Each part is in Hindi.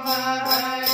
Hare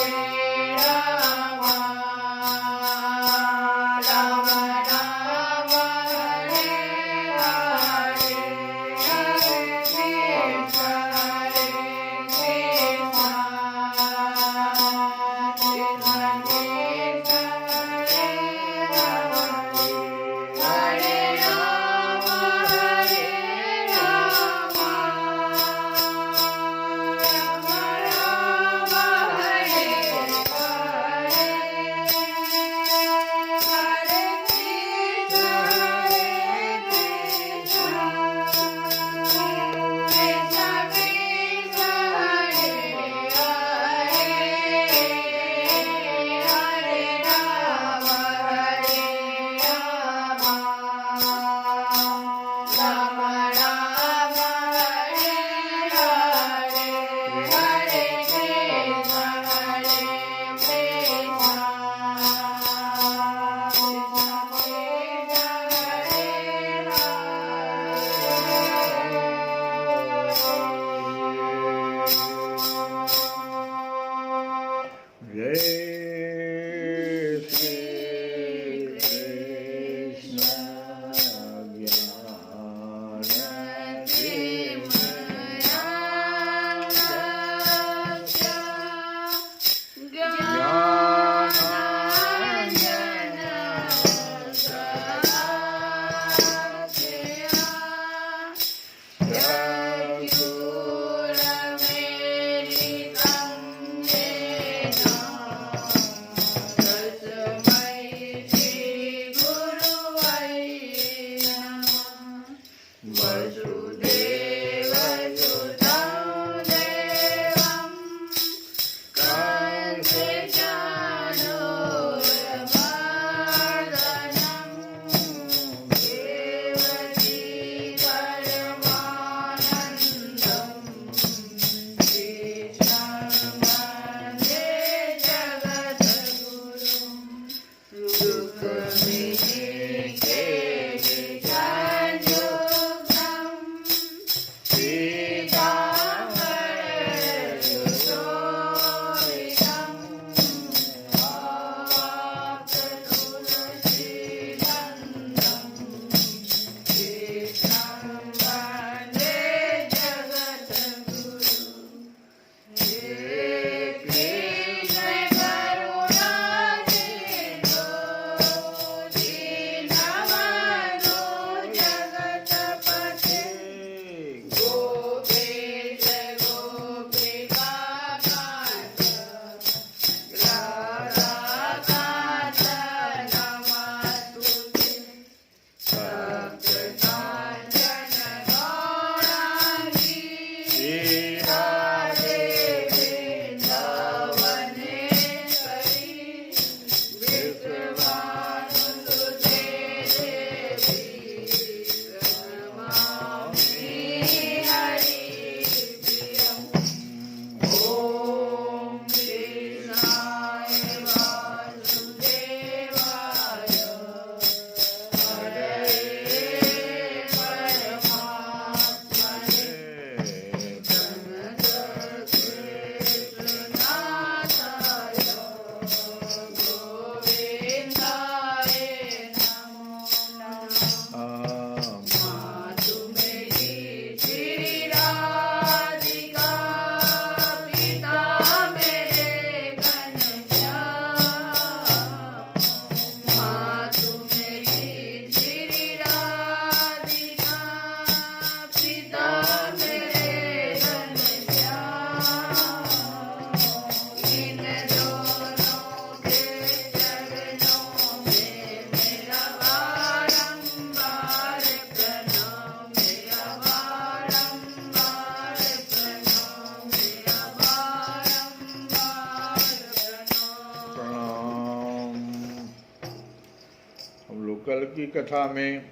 की कथा में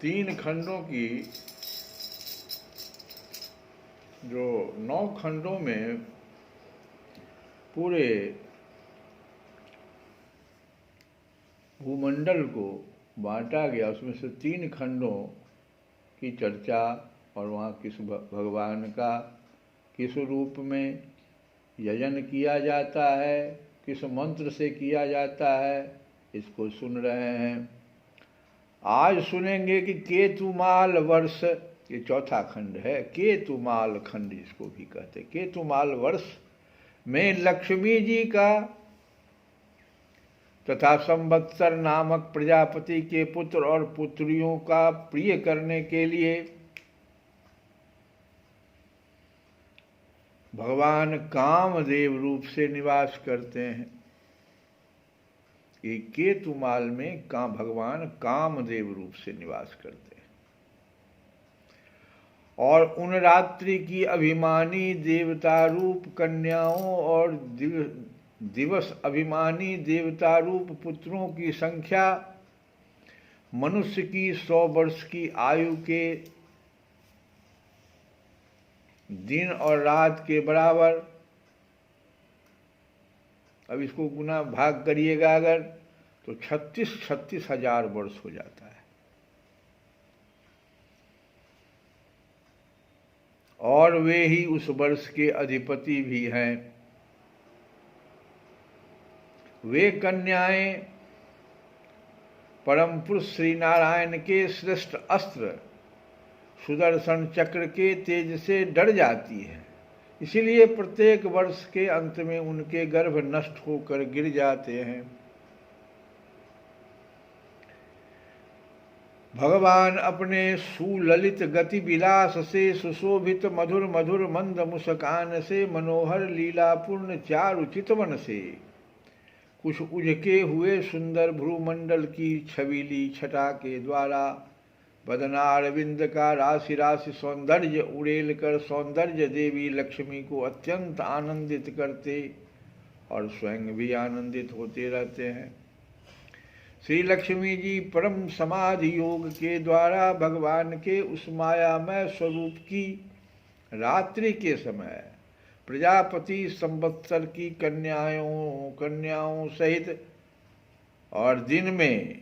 3 खंडों की, जो 9 खंडों में पूरे भूमंडल को बांटा गया, उसमें से 3 खंडों की चर्चा और वहाँ किस भगवान का किस रूप में यजन किया जाता है, किस मंत्र से किया जाता है, इसको सुन रहे हैं। आज सुनेंगे कि केतुमाल वर्ष, ये चौथा खंड है, केतुमाल खंड इसको भी कहते हैं। केतुमाल वर्ष में लक्ष्मी जी का तथा संवत्सर नामक प्रजापति के पुत्र और पुत्रियों का प्रिय करने के लिए भगवान कामदेव रूप से निवास करते हैं। ये केतुमाल में भगवान कामदेव रूप से निवास करते हैं और उन रात्रि की अभिमानी देवता रूप कन्याओं और दिवस अभिमानी देवता रूप पुत्रों की संख्या मनुष्य की 100 वर्ष की आयु के दिन और रात के बराबर। अब इसको गुना भाग करिएगा अगर, तो 36 हजार वर्ष हो जाता है। और वे ही उस वर्ष के अधिपति भी हैं। वे कन्याएं परम पुरुष श्री नारायण के श्रेष्ठ अस्त्र सुदर्शन चक्र के तेज से डर जाती है, इसीलिए प्रत्येक वर्ष के अंत में उनके गर्भ नष्ट होकर गिर जाते हैं। भगवान अपने सुललित गति विलास से सुशोभित मधुर मधुर मंद मुस्कान से मनोहर लीलापूर्ण चारु चितवन से कुछ उजके हुए सुंदर भ्रूमंडल की छबीली छटा के द्वारा बदनारविंद का राशि राशि सौंदर्य उड़ेल कर सौंदर्य देवी लक्ष्मी को अत्यंत आनंदित करते और स्वयं भी आनंदित होते रहते हैं। श्री लक्ष्मी जी परम समाधि योग के द्वारा भगवान के उस मायामय स्वरूप की रात्रि के समय प्रजापति संवत्सर की कन्याओं सहित और दिन में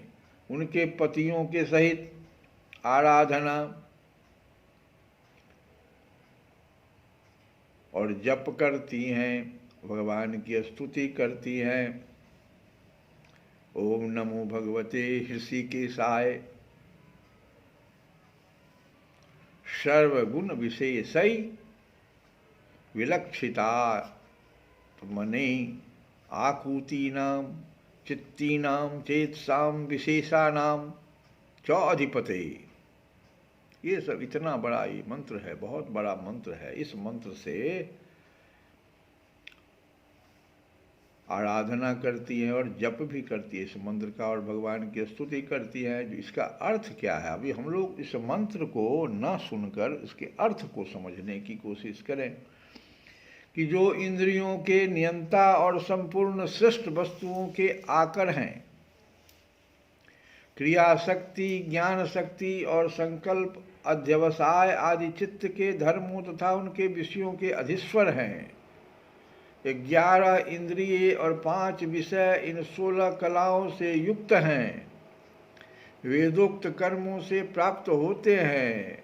उनके पतियों के सहित आराधना और जप करती हैं, भगवान की स्तुति करती हैं। ओम नमो भगवते हृषिकेशाय सर्वगुण विशेषै विलक्षिता मने आकूतीनां चित्तीनां चेतसां विशेषानां च अधिपते। ये सब इतना बड़ा ये मंत्र है, बहुत बड़ा मंत्र है। इस मंत्र से आराधना करती है और जप भी करती है इस मंत्र का, और भगवान की स्तुति करती है। जो इसका अर्थ क्या है, अभी हम लोग इस मंत्र को न सुनकर इसके अर्थ को समझने की कोशिश करें कि जो इंद्रियों के नियंता और संपूर्ण श्रेष्ठ वस्तुओं के आकर हैं, क्रिया शक्ति, ज्ञान शक्ति और संकल्प, अध्यवसाय आदि चित्त के धर्मों तथा उनके विषयों के अधीश्वर हैं। 11 इंद्रिय और 5 विषय इन 16 कलाओं से युक्त हैं, वेदोक्त कर्मों से प्राप्त होते हैं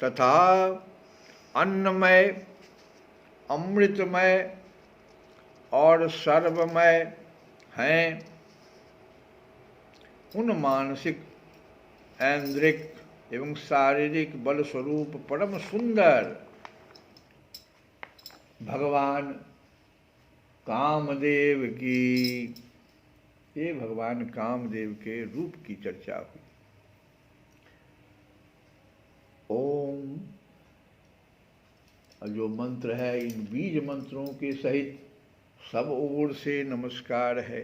तथा अन्नमय, अमृतमय और सर्वमय हैं। उन मानसिक, ऐन्द्रिक एवं शारीरिक बल स्वरूप परम सुंदर भगवान कामदेव की, ये भगवान कामदेव के रूप की चर्चा हुई। ओम जो मंत्र है, इन बीज मंत्रों के सहित सब ओर से नमस्कार है।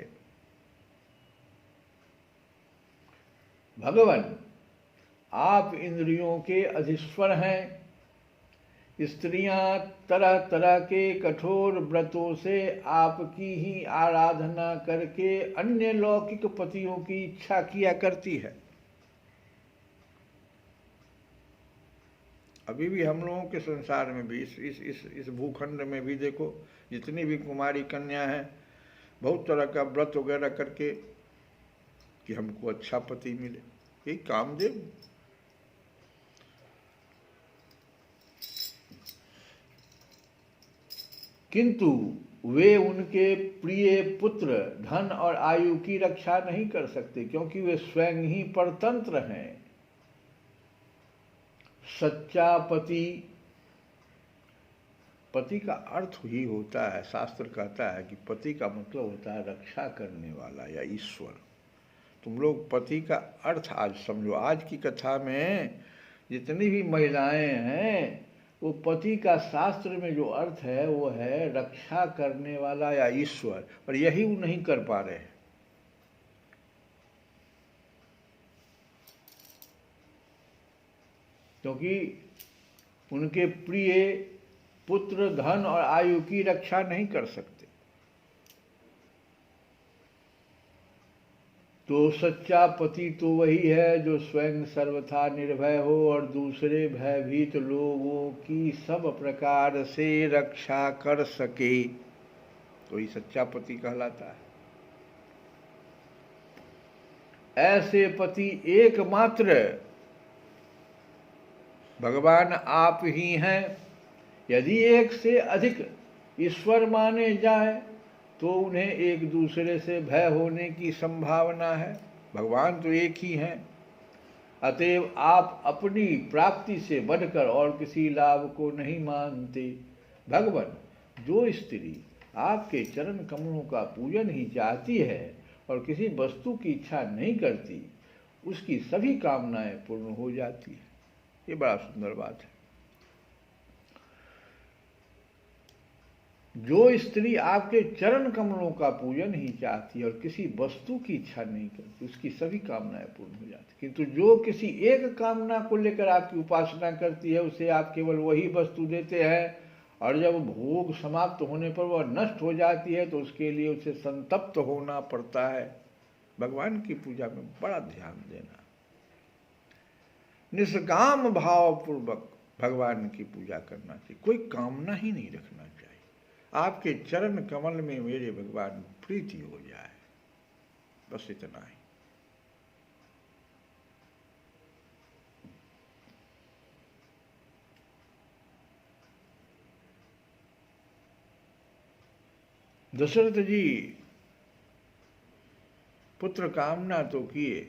भगवान, आप इंद्रियों के अधीश्वर हैं, स्त्रियां तरह तरह के कठोर व्रतों से आपकी ही आराधना करके अन्य लौकिक पतियों की इच्छा किया करती है। अभी भी हम लोगों के संसार में भी इस भूखंड में भी देखो, जितनी भी कुमारी कन्या हैं, बहुत तरह का व्रत वगैरह करके कि हमको अच्छा पति मिले, यही कामदेव। किंतु वे उनके प्रिय पुत्र, धन और आयु की रक्षा नहीं कर सकते, क्योंकि वे स्वयं ही परतंत्र हैं। सच्चा पति, पति का अर्थ ही होता है, शास्त्र कहता है कि पति का मतलब होता है रक्षा करने वाला या ईश्वर। तुम लोग पति का अर्थ आज समझो। आज की कथा में जितनी भी महिलाएं हैं, वो पति का शास्त्र में जो अर्थ है वो है रक्षा करने वाला या ईश्वर, और यही वो नहीं कर पा रहे हैं। क्योंकि उनके प्रिय पुत्र, धन और आयु की रक्षा नहीं कर सकते। तो सच्चा पति तो वही है जो स्वयं सर्वथा निर्भय हो और दूसरे भयभीत लोगों की सब प्रकार से रक्षा कर सके, तो ही सच्चा पति कहलाता है। ऐसे पति एकमात्र भगवान आप ही हैं। यदि एक से अधिक ईश्वर माने जाए तो उन्हें एक दूसरे से भय होने की संभावना है। भगवान तो एक ही हैं। अतएव आप अपनी प्राप्ति से बढ़कर और किसी लाभ को नहीं मानते। भगवान, जो स्त्री आपके चरण कमलों का पूजन ही चाहती है और किसी वस्तु की इच्छा नहीं करती, उसकी सभी कामनाएं पूर्ण हो जाती है। ये बड़ा सुंदर बात है। जो स्त्री आपके चरण कमलों का पूजन ही चाहती है और किसी वस्तु की इच्छा नहीं करती, उसकी सभी कामनाएं पूर्ण हो जाती। किंतु जो किसी एक कामना को लेकर आपकी उपासना करती है, उसे आप केवल वही वस्तु देते हैं, और जब भोग समाप्त होने पर वह नष्ट हो जाती है तो उसके लिए उसे संतप्त होना पड़ता है। भगवान की पूजा में बड़ा ध्यान देना, निष्काम भाव पूर्वक भगवान की पूजा करना चाहिए। कोई कामना ही नहीं रखना चाहिए। आपके चरण कमल में मेरे भगवान प्रीति हो जाए, बस इतना ही। दशरथ जी पुत्र कामना तो किए,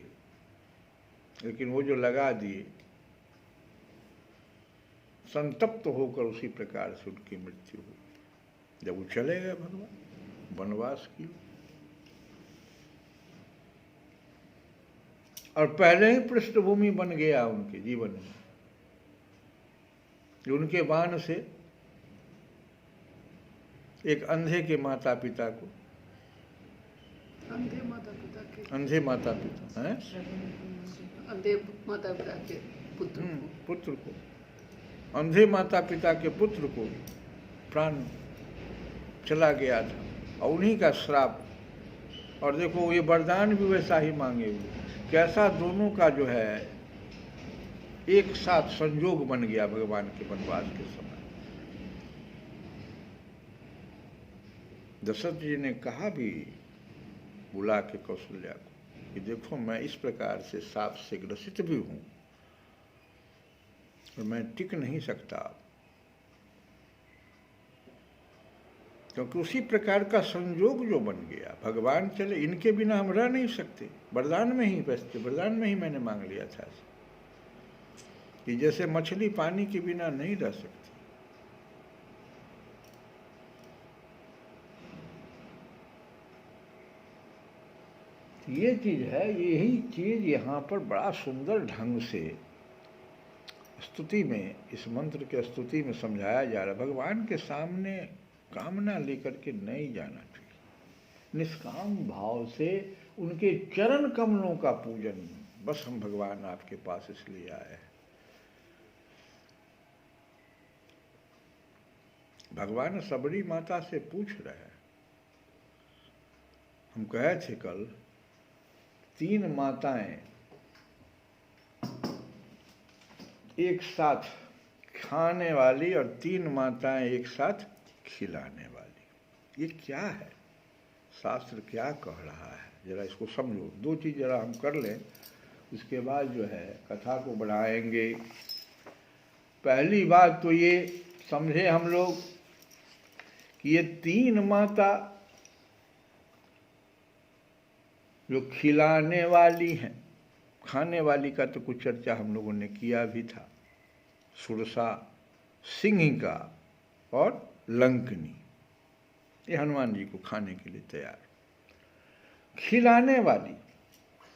लेकिन वो जो लगा दिए, संतप्त होकर उसी प्रकार से उनकी मृत्यु हुई। जब वो चले गए भगवान वनवास की, और पहले ही पृष्ठभूमि बन गया उनके जीवन में, जो उनके बाण से एक अंधे के माता पिता को, अंधे माता पिता हैं, अंधे माता पिता के पुत्र को, अंधे माता पिता के पुत्र को प्राण चला गया था, और उन्हीं का श्राप। और देखो ये वरदान भी वैसा ही मांगे हुए, कैसा दोनों का जो है एक साथ संयोग बन गया भगवान के वनवास के समय। दशरथ जी ने कहा भी बुला के कौशल्या को कि देखो, मैं इस प्रकार से साप से ग्रसित भी हूं और मैं टिक नहीं सकता, क्योंकि उसी प्रकार का संयोग जो बन गया। भगवान चले, इनके बिना हम रह नहीं सकते। वरदान में ही बसते, वरदान में ही मैंने मांग लिया था कि जैसे मछली पानी के बिना नहीं रह सकती, ये चीज है। यही चीज यहाँ पर बड़ा सुंदर ढंग से स्तुति में, इस मंत्र के स्तुति में समझाया जा रहा है। भगवान के सामने कामना लेकर के नहीं जाना चाहिए, निष्काम भाव से उनके चरण कमलों का पूजन। बस हम भगवान आपके पास इसलिए आए हैं। भगवान सबरी माता से पूछ रहे हैं, हम कहे थे कल, 3 माताएं एक साथ खाने वाली और 3 माताएं एक साथ खिलाने वाली। ये क्या है, शास्त्र क्या कह रहा है, जरा इसको समझो। 2 चीज़ जरा हम कर लें, उसके बाद जो है कथा को बढ़ाएंगे। पहली बात तो ये समझे हम लोग कि ये 3 माता जो खिलाने वाली हैं, खाने वाली का तो कुछ चर्चा हम लोगों ने किया भी था, सुरसा, सिंहिका और लंकनी, ये हनुमान जी को खाने के लिए तैयार। खिलाने वाली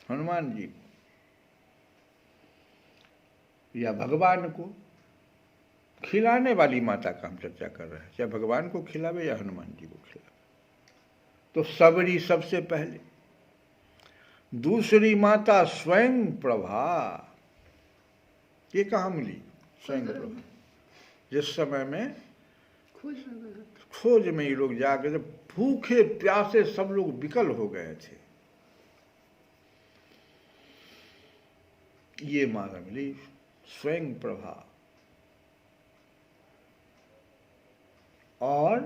हनुमान जी को या भगवान को, खिलाने वाली माता का हम चर्चा कर रहे हैं, चाहे भगवान को खिलावे या हनुमान जी को खिलावे। तो सबरी सबसे पहले, दूसरी माता स्वयं प्रभा। ये कहाँ मिली स्वयं प्रभा? जिस समय में खोज में ये लोग जाके, जब भूखे प्यासे सब लोग विकल हो गए थे, ये माता मिली स्वयं प्रभा। और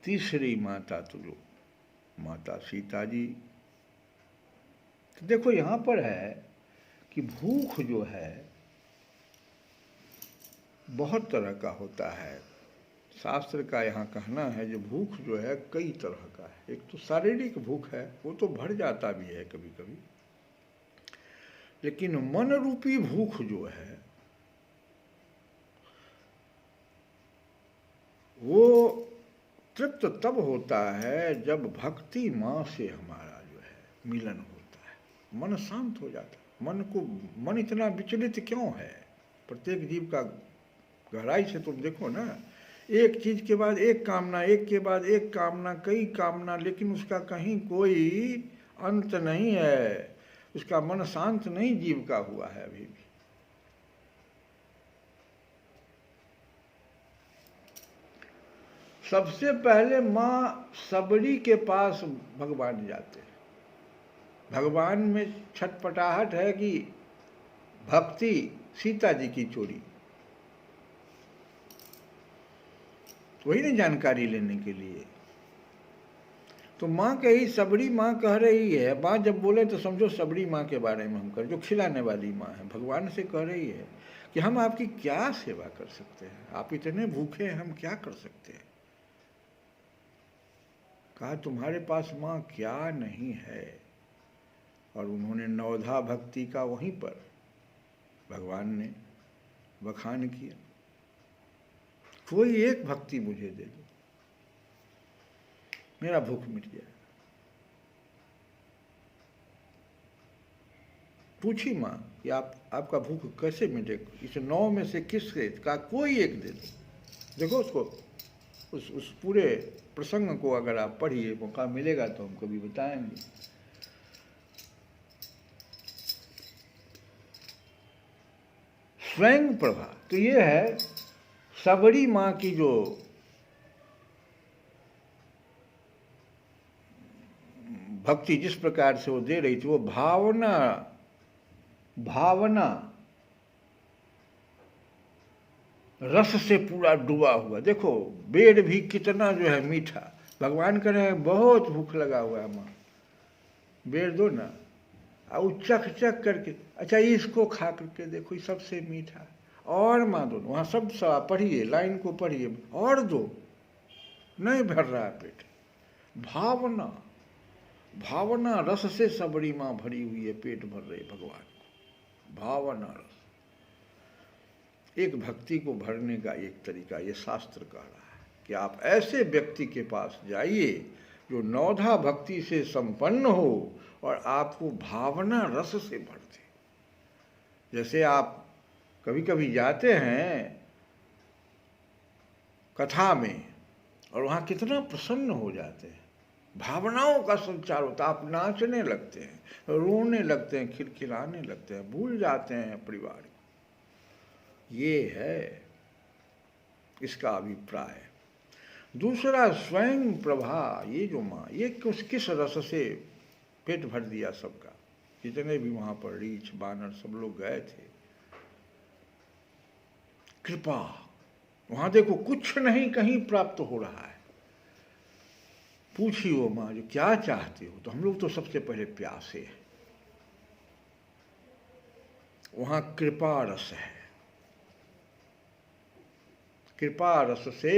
तीसरी माता तो जो माता सीता जी। तो देखो यहां पर है कि भूख जो है बहुत तरह का होता है। शास्त्र का यहाँ कहना है जो भूख जो है कई तरह का है। एक तो शारीरिक भूख है, वो तो भर जाता भी है कभी कभी, लेकिन मन रूपी भूख जो है वो तृप्त तब होता है जब भक्ति माँ से हमारा जो है मिलन होता है, मन शांत हो जाता है। मन इतना विचलित क्यों है? प्रत्येक जीव का गहराई से तुम देखो ना, एक चीज के बाद एक कामना, एक के बाद एक कामना, कई कामना, लेकिन उसका कहीं कोई अंत नहीं है। उसका मन शांत नहीं जीव का हुआ है अभी भी। सबसे पहले माँ सबरी के पास भगवान जाते हैं। भगवान में छटपटाहट है कि भक्ति सीता जी की चोरी, वही नहीं जानकारी लेने के लिए। तो माँ कही, सबरी माँ कह रही है। माँ जब बोले तो समझो सबरी माँ के बारे में हम कर, जो खिलाने वाली माँ है, भगवान से कह रही है कि हम आपकी क्या सेवा कर सकते हैं, आप इतने भूखे हैं, हम क्या कर सकते हैं। कहा तुम्हारे पास माँ क्या नहीं है। और उन्होंने नवधा भक्ति का वहीं पर भगवान ने बखान किया, कोई एक भक्ति मुझे दे दो, मेरा भूख मिट जाए। पूछी माँ कि आपका भूख कैसे मिटे, इस 9 में से किससे का कोई एक दे दो। देखो उसको, उस पूरे प्रसंग को अगर आप पढ़िए, मौका मिलेगा तो हम कभी बताएंगे। स्वयं प्रभा, तो ये है सबरी माँ की जो भक्ति जिस प्रकार से वो दे रही थी, वो भावना रस से पूरा डूबा हुआ। देखो बेर भी कितना जो है मीठा। भगवान कह रहे हैं बहुत भूख लगा हुआ है माँ, बेर दो ना। और चख चख करके, अच्छा इसको खा करके देखो, ये सबसे मीठा, और माँ दो। वहाँ सब पढ़िए, लाइन को पढ़िए, और दो, नहीं भर रहा है पेट। भावना रस से सबरी माँ भरी हुई है, पेट भर रहे भगवान को। भावना रस एक भक्ति को भरने का एक तरीका, ये शास्त्र कह रहा है कि आप ऐसे व्यक्ति के पास जाइए जो नौधा भक्ति से संपन्न हो और आपको भावना रस से भर दे। जैसे आप कभी कभी जाते हैं कथा में और वहाँ कितना प्रसन्न हो जाते हैं, भावनाओं का संचार होता है, आप नाचने लगते हैं, रोने लगते हैं, खिलखिलाने लगते हैं, भूल जाते हैं परिवार को। ये है इसका अभिप्राय। दूसरा स्वयं प्रभा, ये जो माँ, ये किस रस से पेट भर दिया सबका। जितने भी वहां पर रीछ बानर सब लोग गए थे, कृपा। वहां देखो कुछ नहीं कहीं प्राप्त हो रहा है। पूछी वो माँ जो क्या चाहते हो, तो हम लोग तो सबसे पहले प्यासे हैं। वहां कृपा रस है, कृपा रस से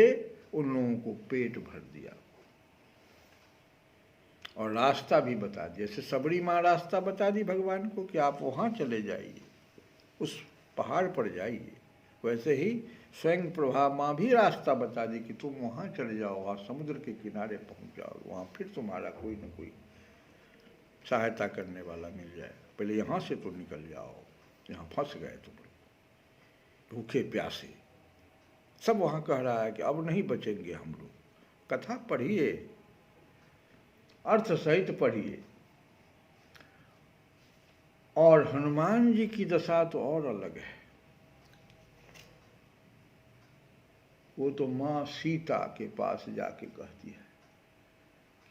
उन लोगों को पेट भर दिया और रास्ता भी बता दिया। जैसे सबरी माँ रास्ता बता दी भगवान को कि आप वहां चले जाइए, उस पहाड़ पर जाइए, वैसे ही स्वयं प्रभा माँ भी रास्ता बता दी कि तुम वहां चले जाओ, वहां समुद्र के किनारे पहुंच जाओ, वहां फिर तुम्हारा कोई न कोई सहायता करने वाला मिल जाए। पहले यहां से तो निकल जाओ, यहाँ फंस गए तुम लोग भूखे प्यासे। सब वहां कह रहा है कि अब नहीं बचेंगे हम लोग। कथा पढ़िए, अर्थ सहित पढ़िए। और हनुमान जी की दशा तो और अलग है। वो तो माँ सीता के पास जाके कहती है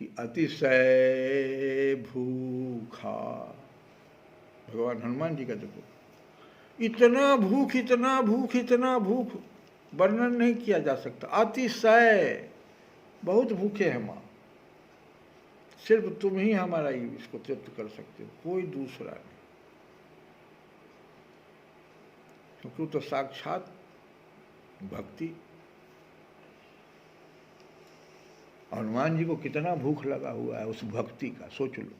कि अतिशय भूखा। भगवान हनुमान जी का देखो, इतना भूख इतना भूख इतना भूख, वर्णन नहीं किया जा सकता। अतिशय, बहुत भूखे हैं माँ, सिर्फ तुम ही हमारा इसको तृप्त कर सकते हो, कोई दूसरा नहीं। क्योंकि तो साक्षात भक्ति। हनुमान जी को कितना भूख लगा हुआ है उस भक्ति का, सोच लो।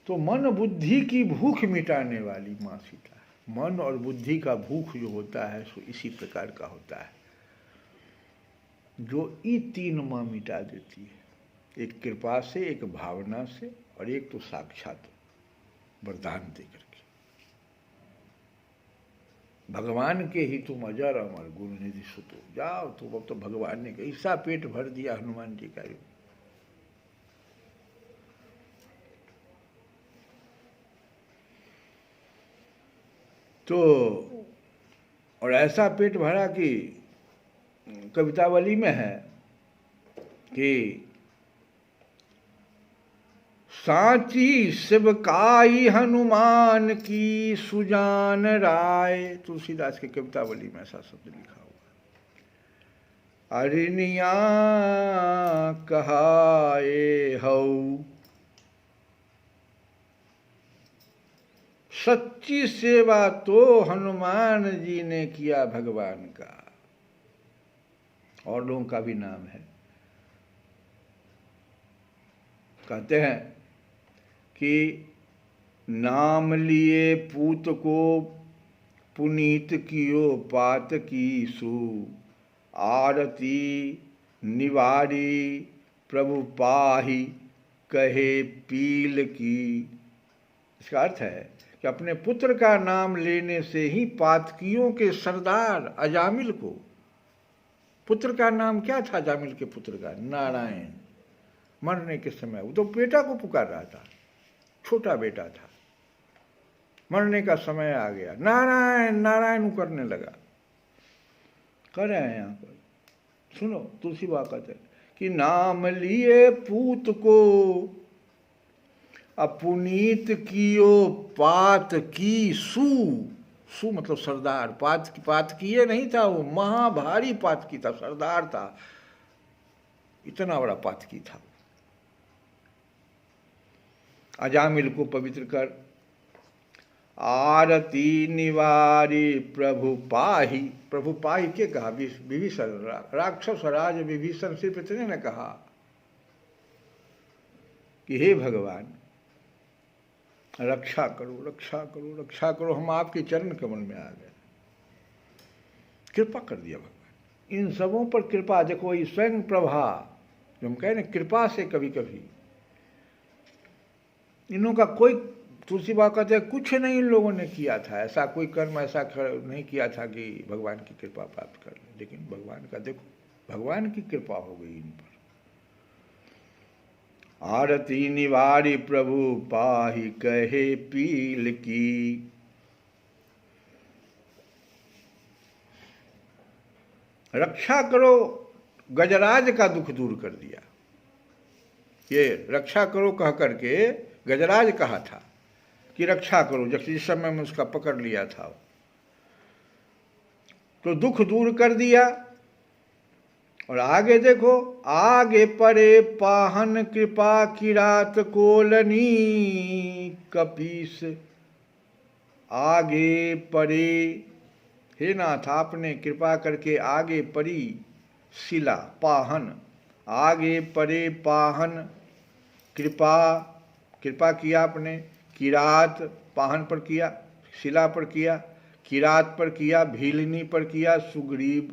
तो मन बुद्धि की भूख मिटाने वाली माँ सीता है। मन और बुद्धि का भूख जो होता है सो इसी प्रकार का होता है, जो ये तीन माँ मिटा देती है। एक कृपा से, एक भावना से, और एक तो साक्षात वरदान दे करके। भगवान के ही तुम अजर अमर गुण निधि सुतो, जाओ तुम। अब तो भगवान ने ऐसा पेट भर दिया हनुमान जी का। तो और ऐसा पेट भरा कि कवितावली में है कि सांची शिवकाई हनुमान की सुजान राय। तुलसीदास की कवितावली में ऐसा शब्द लिखा हुआ। अरिनिया कहाए हऊ, सच्ची सेवा तो हनुमान जी ने किया भगवान का। और लोगों का भी नाम है। कहते हैं कि नाम लिए पूत को पुनीत कियो पात की सु, आरती निवारी प्रभु पाही कहे पील की। इसका अर्थ है कि अपने पुत्र का नाम लेने से ही पातकियों के सरदार अजामिल को, पुत्र का नाम क्या था अजामिल के पुत्र का? नारायण। मरने के समय वो तो बेटा को पुकार रहा था, छोटा बेटा था। मरने का समय आ गया, नारायण नारायण करने लगा। कह रहे हैं यहाँ पर, सुनो तुलसी बाबा कहते हैं कि नाम लिए पूत को अपुनीत कियो पात की सु। सु मतलब सरदार। पात किए नहीं था वो, महाभारी पात की था, सरदार था, इतना बड़ा पात की था। अजामिल को पवित्र कर, आरती निवारी प्रभु पाही। प्रभु पाही के कहा? विभीषण, राक्षस राज विभीषण सिर्फ इतने ने कहा कि हे भगवान रक्षा करो रक्षा करो रक्षा करो, हम आपके चरण कमल में आ गए। कृपा कर दिया भगवान इन सबों पर। कृपा देखो, ये स्वयं प्रभा जो हम कह रहे कृपा से कभी कभी इनों का कोई, तुलसी बाबा कहते हैं कुछ नहीं इन लोगों ने किया था, ऐसा कोई कर्म ऐसा नहीं किया था कि भगवान की कृपा प्राप्त कर ले। लेकिन भगवान का देखो, भगवान की कृपा हो गई इन पर। आरती निवारी प्रभु पाही कहे पील की। रक्षा करो गजराज का दुख दूर कर दिया। ये रक्षा करो कह करके गजराज कहा था कि रक्षा करो, जिस समय में उसका पकड़ लिया था, तो दुख दूर कर दिया। और आगे देखो, आगे परे पाहन कृपा किरात कोलनी कपीस। आगे परे, हे नाथ आपने कृपा करके आगे परी शिला पाहन, आगे परे पाहन कृपा, कृपा किया आपने, किरात पाहन पर किया, शिला पर किया, किरात पर किया, भीलनी पर किया, सुग्रीव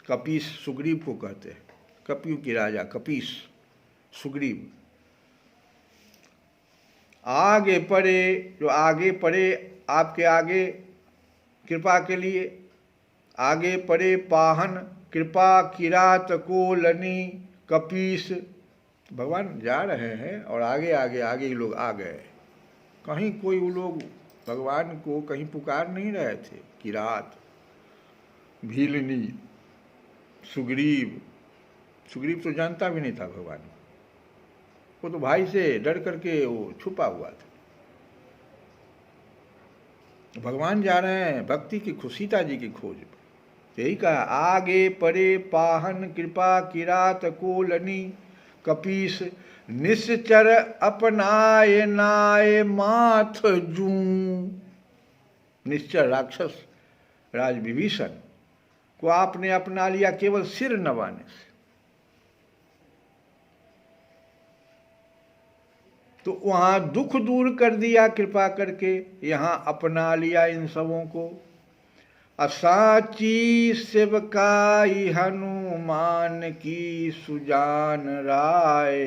कपीस, सुग्रीव को कहते हैं, कपियों की राजा कपीस सुग्रीव। आगे परे, जो आगे परे आपके आगे कृपा के लिए, आगे परे पाहन कृपा किरात कोलनी कपीस। भगवान जा रहे हैं और आगे आगे आगे ही लोग आ गए। कहीं कोई वो लोग भगवान को कहीं पुकार नहीं रहे थे। किरात, भीलनी, सुग्रीव, सुग्रीव तो जानता भी नहीं था भगवान को, वो तो भाई से डर करके वो छुपा हुआ था। भगवान जा रहे हैं भक्ति की सीता जी की खोज पर। यही कहा, आगे परे पाहन कृपा किरात कोलनी कपीस। निश्चर अपनाए नाय माथ जू। निश्चर राक्षस राज विभीषण को आपने अपना लिया केवल सिर नवाने से। तो वहां दुख दूर कर दिया कृपा करके, यहां अपना लिया इन सबों को। असाची सेवकाई हनुमान की सुजान राय।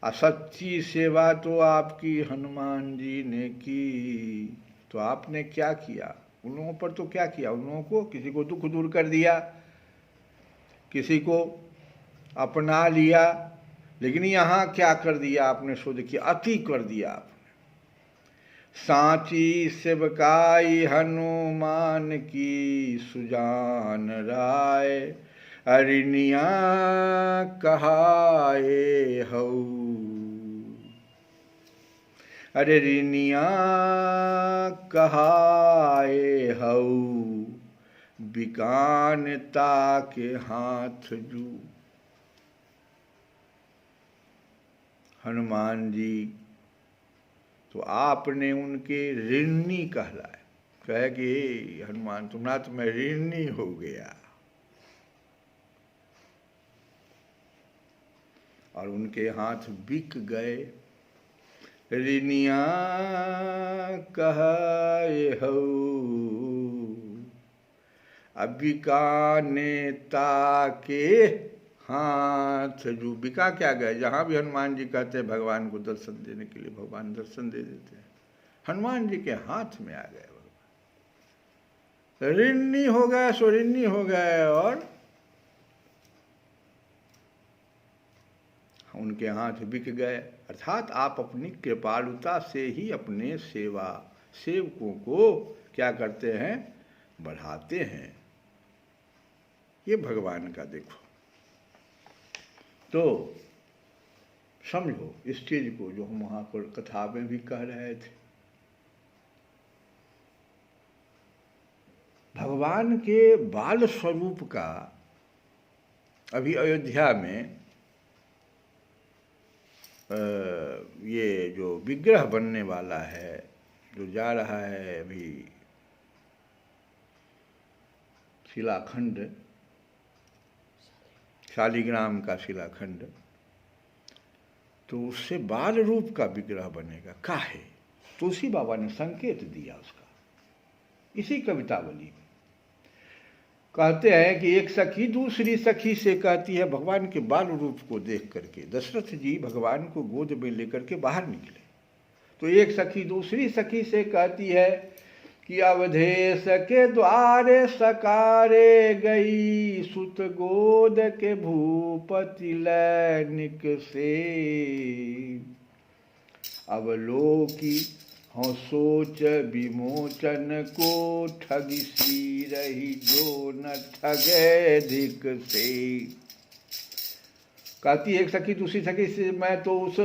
असच्ची सेवा तो आपकी हनुमान जी ने की। तो आपने क्या किया उन लोगों पर? तो क्या किया उन लोगों को? किसी को दुख दूर कर दिया, किसी को अपना लिया, लेकिन यहाँ क्या कर दिया आपने? सो देखिए, अति कर दिया आपने। सांची सेवकाई हनुमान की सुजान राय। अरिनिया कहाए हऊ। अरे रिनिया कहाए हऊ। बिकानता के हाथ जू। हनुमान जी तो आपने उनके ऋणी कहलाए। कहे कि हनुमान तुम्हारा तो मैं ऋणी हो गया, और उनके हाथ बिक गए। ऋणिया कहे हऊ। अब बिकानेता के हाथ जो बिका क्या गए। जहाँ भी हनुमान जी कहते हैं भगवान को दर्शन देने के लिए, भगवान दर्शन दे देते हैं। हनुमान जी के हाथ में आ गए भगवान। ऋणी हो गए सो ऋणी हो गए, और उनके हाथ बिक गए। अर्थात आप अपनी कृपालुता से ही अपने सेवकों को क्या करते हैं? बढ़ाते हैं। ये भगवान का देखो। तो समझो इस चीज को जो हम वहां पर कथा में भी कह रहे थे। भगवान के बाल स्वरूप का अभी अयोध्या में ये जो विग्रह बनने वाला है, जो जा रहा है अभी शिलाखंड, शालिग्राम का शिलाखंड, तो उससे बाल रूप का विग्रह बनेगा। काहे? तुलसी बाबा ने संकेत दिया उसका इसी कवितावली में। कहते हैं कि एक सखी दूसरी सखी से कहती है, भगवान के बाल रूप को देख करके दशरथ जी भगवान को गोद में लेकर के बाहर निकले, तो एक सखी दूसरी सखी से कहती है कि अवधेश के द्वारे सकारे गई, सुत गोद के भूपति लैनिक से। अवलोकी हो सोच विमोचन को ठगी सी रही, जो न ठगे धिक से। कहती एक सखी दूसरी सखी से, मैं तो उस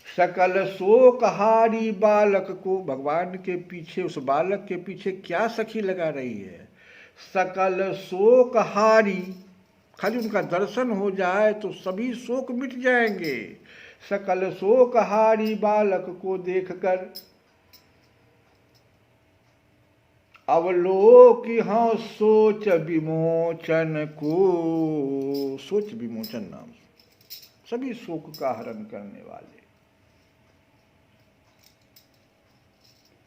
सकल शोकहारी बालक को, भगवान के पीछे, उस बालक के पीछे क्या सखी लगा रही है? सकल शोकहारी, खाली उनका दर्शन हो जाए तो सभी शोक मिट जाएंगे। सकल शोकहारी बालक को देखकर अवलोकि हाँ सोच विमोचन को। सोच विमोचन नाम सभी शोक का हरण करने वाले।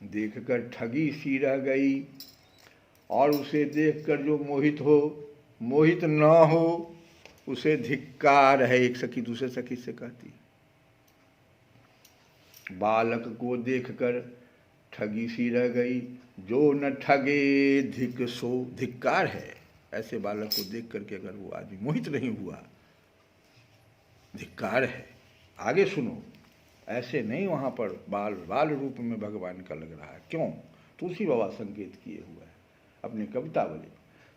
देखकर ठगी सी रह गई, और उसे देखकर जो मोहित हो, मोहित न हो, उसे धिक्कार है। एक सखी दूसरे सखी से कहती, बालक को देखकर ठगी सी रह गई, जो न ठगे धिक सो। धिक्कार है ऐसे बालक को देख करके, अगर वो आदमी मोहित नहीं हुआ, धिक्कार है। आगे सुनो, ऐसे नहीं वहाँ पर बाल बाल रूप में भगवान का लग रहा है। क्यों? तुलसी बाबा संकेत किए हुए हैं अपनी कविता वाले।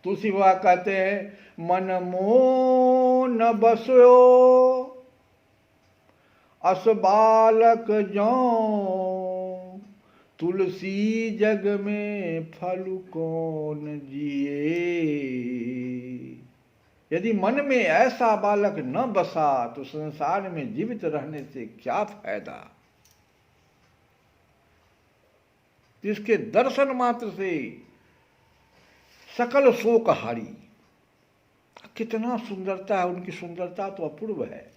तुलसी बाबा कहते हैं, मन मोह न बसो अस बालक जो, तुलसी जग में फल कौन जिए। यदि मन में ऐसा बालक न बसा तो संसार में जीवित रहने से क्या फायदा? इसके दर्शन मात्र से सकल शोकहारी। कितना सुंदरता है, उनकी सुंदरता तो अपूर्व है।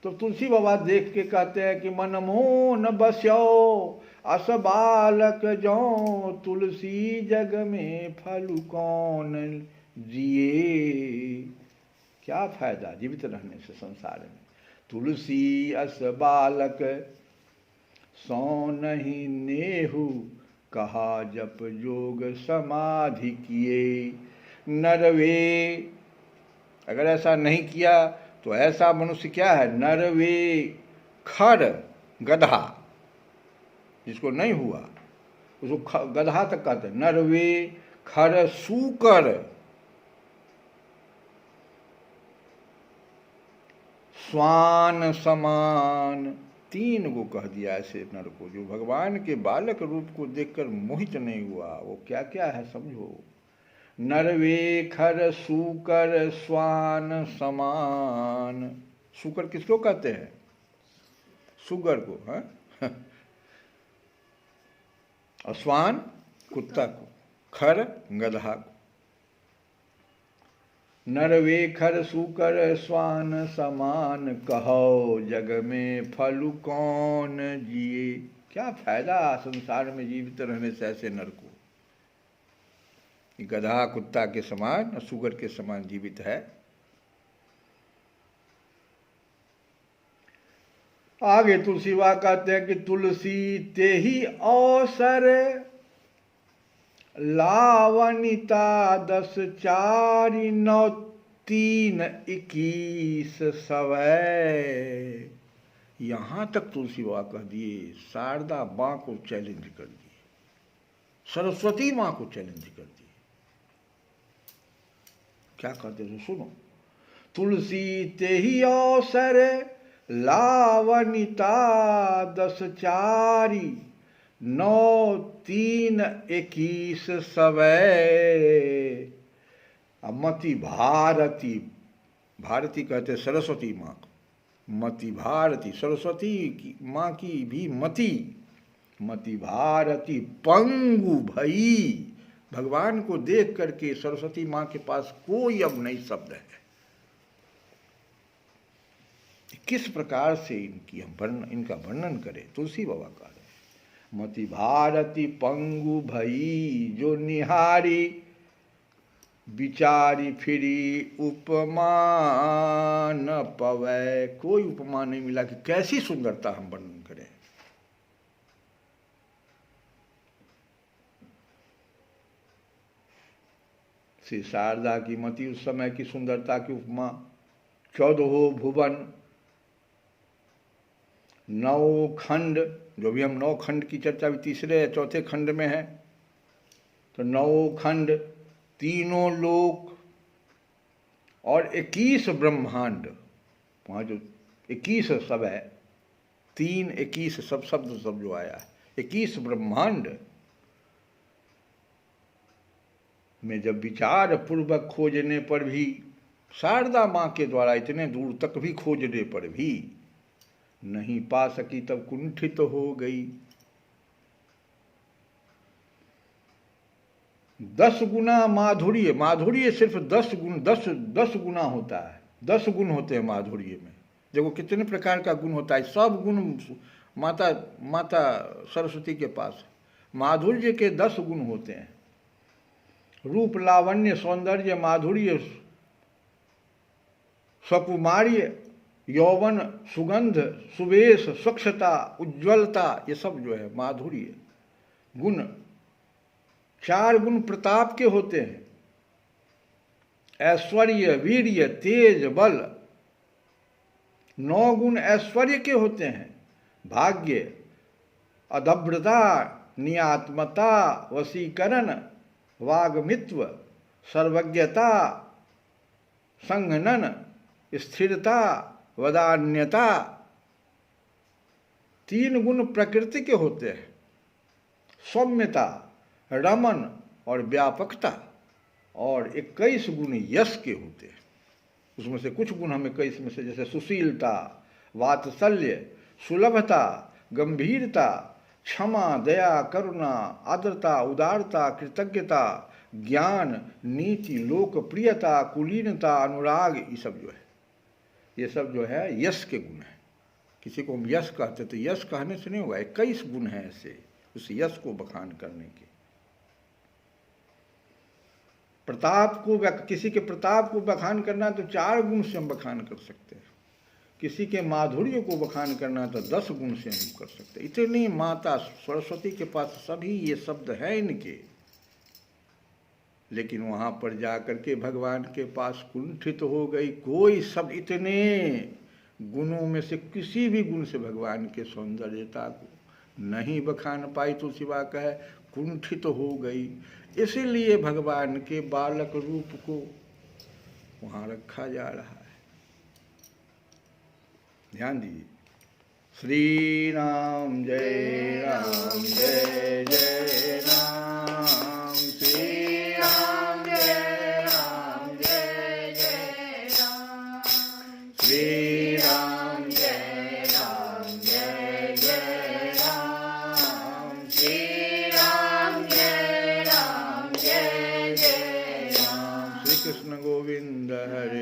तो तुलसी बाबा देख के कहते हैं कि मन मोह न बस्यो अस बालक जो, तुलसी जग में फल कौन जिए। क्या फायदा जीवित रहने से संसार में? तुलसी अस बालक सो नहीं नेहु, कहा जप जोग समाधि किए। नरवे, अगर ऐसा नहीं किया तो ऐसा मनुष्य क्या है? नरवे खर, गधा, जिसको नहीं हुआ उसको गधा तक कहते हैं। नरवे खर सूकर, स्वान समान। तीन को कह दिया ऐसे नर को, जो भगवान के बालक रूप को देखकर मोहित नहीं हुआ। वो क्या क्या है समझो। नरवे खर सूकर स्वान समान। सूकर किसको कहते हैं? सुगर को, हाँ। और स्वान कुत्ता को, खर गधा को। नरवे खर सूकर स्वान समान, कहो जग में फल कौन जिए। क्या फायदा संसार में जीवित रहने से ऐसे नर को? गधा कुत्ता के समान और सुगर के समान जीवित है। आगे तुलसी वा कहते हैं कि तुलसी ते ही अवसर, लावनिता 10 4 9 3 21 सवै। यहां तक तुलसी बाबा कह दिए, शारदा मां को चैलेंज कर दिए, सरस्वती मां को चैलेंज कर दिए। क्या कहते थे सुनो। तुलसी ते ही अवसर, लावनिता 10 4 9 3 21 सवै। मति भारती, भारती कहते सरस्वती माँ को, मति भारती सरस्वती की माँ की भी मति, मति भारती पंगु भई। भगवान को देख करके सरस्वती माँ के पास कोई अब नहीं शब्द है। किस प्रकार से इनका वर्णन करें? तुलसी बाबा का मति भारती पंगु भई, जो निहारी विचारी फिरी उपमा न पवै। कोई उपमा नहीं मिला कि कैसी सुंदरता हम वर्णन करें। श्री शारदा की मति उस समय की सुंदरता की उपमा 14 भुवन 9 खंड, जो भी हम 9 खंड की चर्चा भी तीसरे या चौथे खंड में है, तो 9 खंड, तीनों लोक और 21 ब्रह्मांड। वहाँ जो 21 सब है, 3 21 सब शब्द सब जो आया है, 21 ब्रह्मांड में जब विचार पूर्वक खोजने पर भी, शारदा माँ के द्वारा इतने दूर तक भी खोजने पर भी नहीं पा सकी, तब कुंठित हो गई। 10 गुना माधुर्य, माधुर्य सिर्फ 10 गुण, 10 गुना होता है, 10 गुण होते हैं माधुर्य में। देखो कितने प्रकार का गुण होता है, सब गुण माता सरस्वती के पास। माधुर्य के 10 गुण होते हैं, रूप, लावण्य, सौंदर्य, माधुर्य, सकुमार्य, यौवन, सुगंध, सुवेश, स्वच्छता, उज्ज्वलता, ये सब जो है माधुर्य गुण। 4 गुण प्रताप के होते हैं, ऐश्वर्य, वीर्य, तेज, बल। 9 गुण ऐश्वर्य के होते हैं, भाग्य, अदभ्रता, नियात्मता, वशीकरण, वाग्मित्व, सर्वज्ञता, संघनन, स्थिरता, वदान्यता। 3 गुण प्रकृति के होते हैं, सौम्यता, रमन और व्यापकता। और 21 गुण यश के होते हैं। उसमें से कुछ गुण हम 21 में से, जैसे सुशीलता, वात्सल्य, सुलभता, गंभीरता, क्षमा, दया, करुणा, आर्द्रता, उदारता, कृतज्ञता, ज्ञान, नीति, लोकप्रियता, कुलीनता, अनुराग, ये सब जो है, ये सब जो है यश के गुण हैं। किसी को हम यश कहते तो यश कहने से नहीं होगा, 21 गुण हैं ऐसे उस यश को बखान करने के। प्रताप को, किसी के प्रताप को बखान करना तो 4 गुण से हम बखान कर सकते हैं, किसी के माधुर्य को बखान करना तो 10 गुण से हम कर सकते हैं। इतनी माता सरस्वती के पास सभी ये शब्द हैं इनके, लेकिन वहाँ पर जाकर के भगवान के पास कुंठित हो गई। कोई शब्द, इतने गुणों में से किसी भी गुण से भगवान के सौंदर्यता को नहीं बखान पाई, तो सिवा कहे कुंठित हो गई। इसीलिए भगवान के बालक रूप को वहाँ रखा जा रहा है। ध्यान दीजिए, श्री राम जय राम, जय जय राम, श्री राम जय राम, जय जय राम, श्री राम जय राम, जय जय राम, श्री राम जय राम, जय जय राम। श्री कृष्ण गोविंद हरे